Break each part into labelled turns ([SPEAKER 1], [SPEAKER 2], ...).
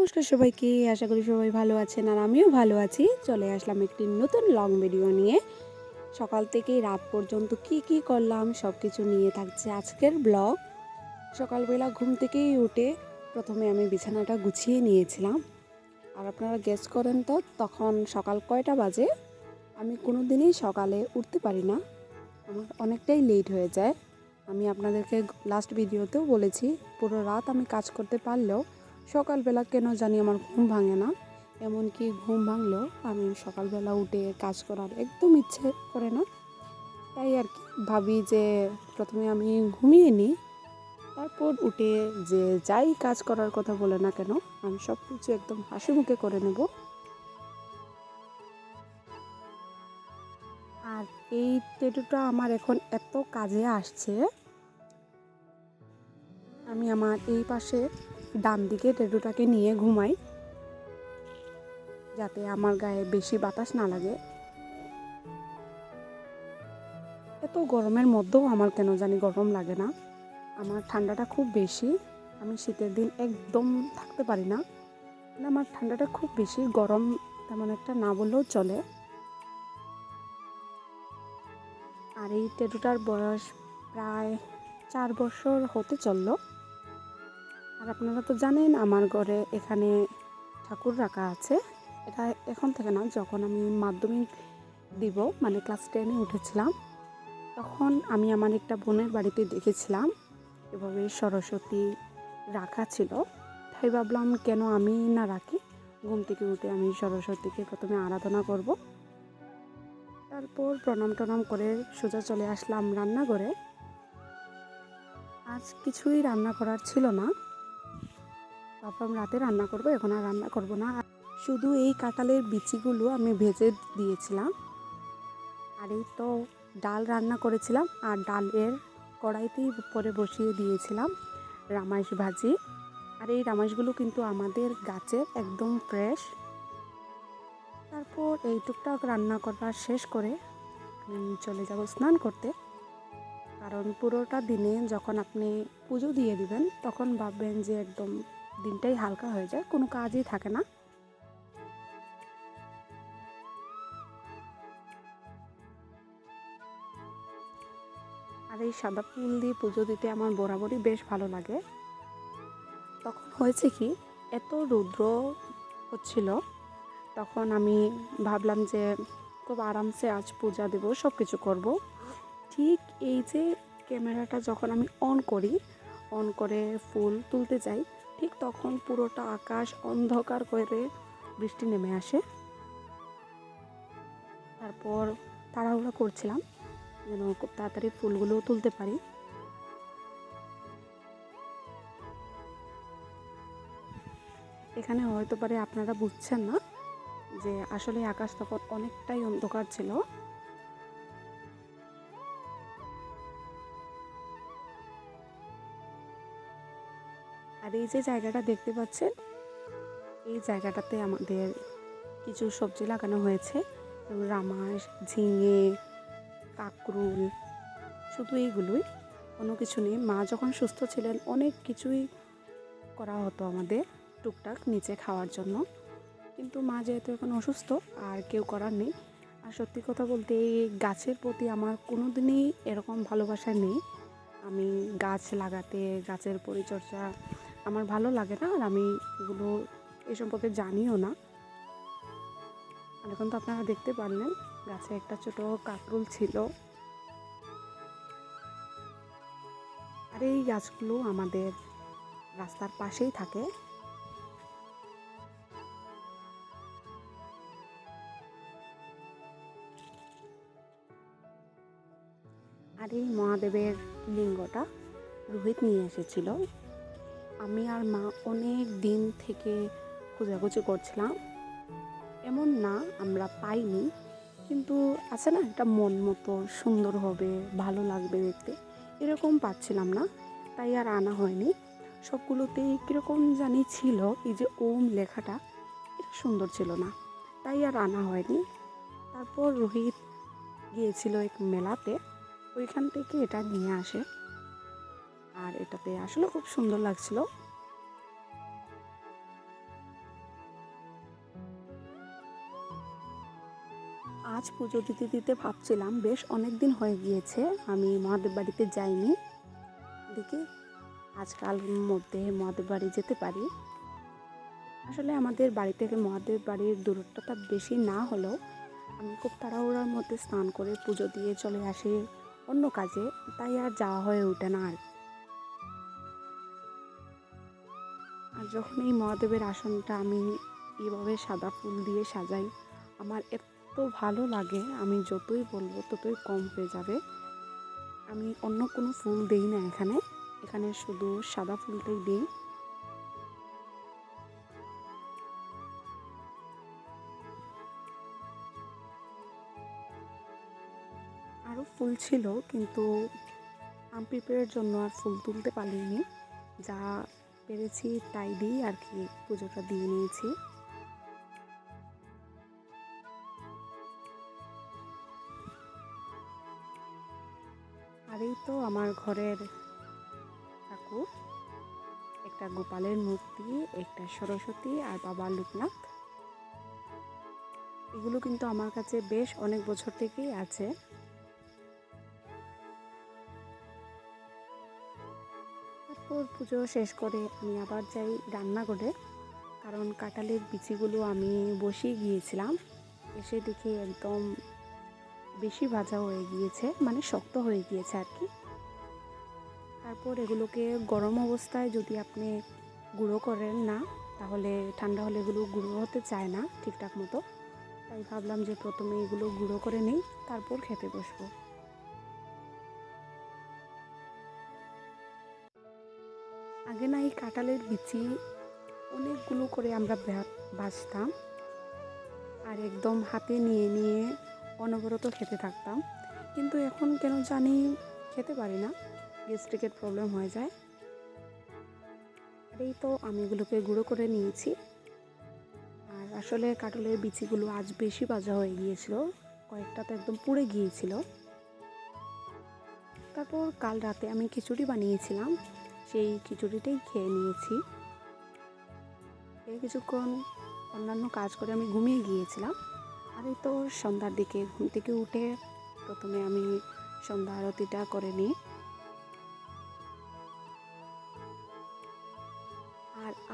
[SPEAKER 1] নমস্কার সবাইকে, আশা করি সবাই ভালো আছেন আর আমিও ভালো আছি। চলে আসলাম একটি নতুন লং ভিডিও নিয়ে। সকাল থেকে রাত পর্যন্ত কি করলাম সব কিছু নিয়ে থাকছে আজকের ব্লগ। সকালবেলা ঘুম থেকেই উঠে প্রথমে আমি বিছানাটা গুছিয়ে নিয়েছিলাম। আর আপনারা গেস করেন তো তখন সকাল কয়টা বাজে? আমি কোনো দিনই সকালে উঠতে পারি না, আমার অনেকটাই লেট হয়ে যায়। আমি আপনাদেরকে লাস্ট ভিডিওতেও বলেছি, পুরো রাত আমি কাজ করতে পারলেও সকালবেলা কেন জানি আমার ঘুম ভাঙে না। এমনকি ঘুম ভাঙলেও আমি সকালবেলা উঠে কাজ করার একদম ইচ্ছে করে না। তাই আর কি ভাবি যে প্রথমে আমি ঘুমিয়ে নিই, তারপর উঠে যে যাই কাজ করার কথা বলে না কেন আমি সব কিছু একদম হাসি মুখে করে নেব। আর এই ট্যাটুটা আমার এখন এত কাজে আসছে, আমি আমার এই পাশে ডান দিকে ট্যাটুটাকে নিয়ে ঘুমাই যাতে আমার গায়ে বেশি বাতাস না লাগে। এত গরমের মধ্যেও আমার কেন জানি গরম লাগে না, আমার ঠান্ডাটা খুব বেশি। আমি শীতের দিন একদম থাকতে পারি না, আমার ঠান্ডাটা খুব বেশি, গরম তেমন একটা না বললেও চলে। আর এই ট্যাটুটার বয়স প্রায় 4 বছর হতে চললো। আর আপনারা তো জানেন আমার ঘরে এখানে ঠাকুর রাখা আছে। এটা এখন থেকে না, যখন আমি মাধ্যমিক দিব মানে ক্লাস 10-এ উঠেছিলাম তখন আমি আমার একটা বোনের বাড়িতে দেখেছিলাম এভাবে সরস্বতী রাখা ছিল। তাই ভাবলাম কেন আমি না রাখি। ঘুম থেকে উঠে আমি সরস্বতীকে প্রথমে আরাধনা করব, তারপর প্রণাম টনাম করে সোজা চলে আসলাম রান্নাঘরে। আজ কিছুই রান্না করার ছিল না, ভাবলাম রাতে রান্না করব, এখন আর রান্না করব না। শুধু এই কাঁঠালের বিচিগুলো আমি ভেজে দিয়েছিলাম। আর এই তো ডাল রান্না করেছিলাম, আর ডালের কড়াইতেই পরে বসিয়ে দিয়েছিলাম রামাইশ ভাজি। আর এই রামাইশগুলো কিন্তু আমাদের গাছের একদম ফ্রেশ। তারপর এই টুকটাক রান্না করা শেষ করে আমি চলে যাব স্নান করতে। কারণ পুরোটা দিনে যখন আপনি পুজো দিয়ে দিবেন তখন ভাববেন যে একদম দিনটাই হালকা হয়ে যায়, কোনো কাজই থাকে না। আর এই সাদা ফুল দিয়ে পুজো দিতে আমার বরাবরই বেশ ভালো লাগে। তখন হয়েছে কি, এত রৌদ্র হচ্ছিল, তখন আমি ভাবলাম যে খুব আরামসে আজ পূজা দেব, সব কিছু করবো। ঠিক এই যে ক্যামেরাটা যখন আমি অন করে ফুল তুলতে যাই, ঠিক তখন পুরোটা আকাশ অন্ধকার করে বৃষ্টি নেমে আসে। তারপর তাড়াহুড়া করছিলাম যেন খুব তাড়াতাড়ি ফুলগুলো তুলতে পারি। এখানে হয়তো পারে আপনারা বুঝছেন না যে আসলে আকাশ তখন অনেকটাই অন্ধকার ছিল। আর এই যে জায়গাটা দেখতে পাচ্ছেন, এই জায়গাটাতে আমাদের কিছু সবজি লাগানো হয়েছে, রামাস, ঝিঙে, কাকরুল, শুধু এইগুলোই, কোনো কিছু নেই। মা যখন সুস্থ ছিলেন অনেক কিছুই করা হতো আমাদের টুকটাক নিচে খাওয়ার জন্য, কিন্তু মা যেহেতু এখন অসুস্থ আর কেউ করার নেই। আর সত্যি কথা বলতে এই গাছের প্রতি আমার কোনো দিনই এরকম ভালোবাসা নেই। আমি গাছ লাগাতে, গাছের পরিচর্যা আমার ভালো লাগে না, আর আমি এগুলো এ সম্পর্কে জানিও না। আর এখন তো আপনারা দেখতে পারলেন গাছে একটা ছোট কাকরুল ছিল। আর এই গাছগুলো আমাদের রাস্তার পাশেই থাকে। আর এই মহাদেবের লিঙ্গটা রোহিত নিয়ে এসেছিল। আমি আর মা অনেক দিন থেকে খোঁজাখুঁজি করছিলাম, এমন না আমরা পাইনি, কিন্তু আছে না একটা মন মতো সুন্দর হবে, ভালো লাগবে দেখতে, এরকম পাচ্ছিলাম না, তাই আর আনা হয়নি। সবগুলোতেই কীরকম জানি ছিল, এই যে ওম লেখাটা এটা সুন্দর ছিল না, তাই আর আনা হয়নি। তারপর রোহিত গিয়েছিল এক মেলাতে, ওইখান থেকে এটা নিয়ে আসে, আর এটাতে আসলে খুব সুন্দর লাগছিল। আজ পুজো দিতে দিতে ভাবছিলাম বেশ অনেক দিন হয়ে গিয়েছে আমি মহাদেব বাড়িতে যাইনি। দেখি আজকাল মধ্যে মহাদেব বাড়ি যেতে পারি। আসলে আমাদের বাড়ি থেকে মহাদেব বাড়ির দূরত্বটা বেশি না হলেও আমি খুব তাড়াহুড়ার মধ্যে স্নান করে পুজো দিয়ে চলে আসি অন্য কাজে, তাই আর যাওয়া হয়ে ওঠে না। আর যখন এই মহাদেবের আসনটা আমি এইভাবে সাদা ফুল দিয়ে সাজাই, আমার এত ভালো লাগে, আমি যতই বলবো ততই কম হয়ে যাবে। আমি অন্য কোনো ফুল দেই না এখানে শুধু সাদা ফুলটাই দিই। আরও ফুল ছিল কিন্তু আনপ্রিপেয়ারের জন্য আর ফুল তুলতে পারিনি। যা পেরেছি তাই দিই আর কি, পুজোটা দিয়ে নিয়েছি। আর এই তো আমার ঘরের ঠাকুর, একটা গোপালের মূর্তি, একটা সরস্বতী আর বাবা লোকনাথ। এগুলো কিন্তু আমার কাছে বেশ অনেক বছর থেকেই আছে। তারপর পুজো শেষ করে আমি আবার যাই রান্নাঘরে, কারণ কাঁঠালের বিচিগুলো আমি বসিয়ে গিয়েছিলাম, এসে দেখি একদম বেশি ভাজা হয়ে গিয়েছে, মানে শক্ত হয়ে গিয়েছে আর কি। তারপর এগুলোকে গরম অবস্থায় যদি আপনি গুঁড়ো করেন না, তাহলে ঠান্ডা হলে এগুলো গুঁড়ো হতে চায় না ঠিকঠাক মতো। তাই ভাবলাম যে প্রথমে এগুলো গুঁড়ো করে নিই, তারপর খেতে বসবো। আগে না এই কাঁঠালের বিচি অনেকগুলো করে আমরা ভাজতাম আর একদম হাতে নিয়ে নিয়ে অনবরত খেতে থাকতাম, কিন্তু এখন কেন জানি খেতে পারি না, গ্যাস্ট্রিকের প্রবলেম হয়ে যায়। আর এই তো আমি এগুলোকে গুঁড়ো করে নিয়েছি। আর আসলে কাঁঠালের বিচিগুলো আজ বেশি ভাজা হয়ে গিয়েছিল, কয়েকটা তো একদম পুড়ে গিয়েছিল। তারপর কাল রাতে আমি খিচুড়ি বানিয়েছিলাম, সেই খিচুড়িটাই খেয়ে নিয়েছি। কিছুক্ষণ অন্যান্য কাজ করে আমি ঘুমিয়ে গিয়েছিলাম। আর এই তো সন্ধ্যার দিকে ঘুম থেকে উঠে প্রথমে আমি সন্ধ্যা আরতিটা করে নিই।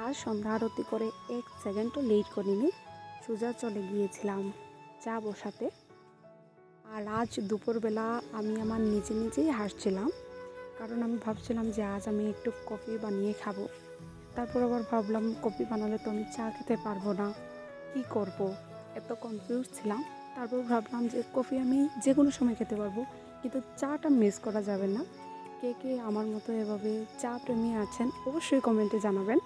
[SPEAKER 1] আর সন্ধ্যা আরতি করে 1 সেকেন্ডও লেট করিনি, সোজা চলে গিয়েছিলাম চা বসাতে। আর আজ দুপুরবেলা আমি আমার নিজেই হাসছিলাম, কারণ আমি ভাবছিলাম যে আজ আমি একটু কফি বানিয়ে খাবো। তারপর আবার ভাবলাম কফি বানালে তো আমি চা খেতে পারবো না, কি করব, এত কনফিউজ ছিলাম। তারপর ভাবলাম যে কফি আমি যে কোনো সময় খেতে পারবো, কিন্তু চাটা মিস করা যাবে না। কে কে আমার মতো এভাবে চা প্রেমী আছেন অবশ্যই কমেন্টে জানাবেন।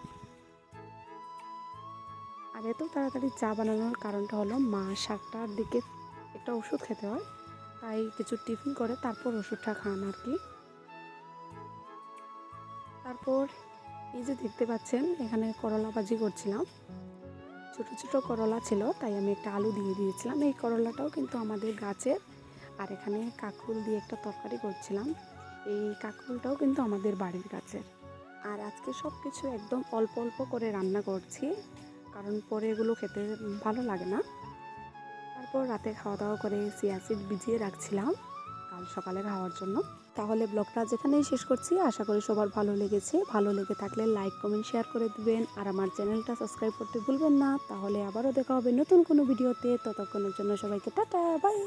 [SPEAKER 1] আর এত তাড়াতাড়ি চা বানানোর কারণটা হলো মা 7টার দিকে একটা ওষুধ খেতে হয়, তাই কিছু টিফিন করে তারপর ওষুধটা খান আর কি। তারপর এই যে দেখতে পাচ্ছেন এখানে করলা ভাজি করছিলাম, ছোট ছোট করলা ছিল তাই আমি একটা আলু দিয়ে দিয়েছিলাম। এই করলাটাও কিন্তু আমাদের গাছের। আর এখানে কাঁকরোল দিয়ে একটা তরকারি করছিলাম, এই কাঁকরোলটাও কিন্তু আমাদের বাড়ির গাছের। আর আজকে সব কিছু একদম অল্প অল্প করে রান্না করছি, কারণ পরে এগুলো খেতে ভালো লাগে না। তারপর রাতে খাওয়া দাওয়া করে চিয়া সিড ভিজিয়ে রাখছিলাম কাল সকালে খাওয়ার জন্য। তাহলে ব্লগটা যেখানেই শেষ করছি, আশা করি সবার ভালো লেগেছে। ভালো লেগে থাকলে লাইক কমেন্ট শেয়ার করে দিবেন আর আমার চ্যানেলটা সাবস্ক্রাইব করতে ভুলবেন না। তাহলে আবারও দেখা হবে নতুন কোনো ভিডিওতে, ততক্ষণের জন্য সবাইকে টাটা বাই।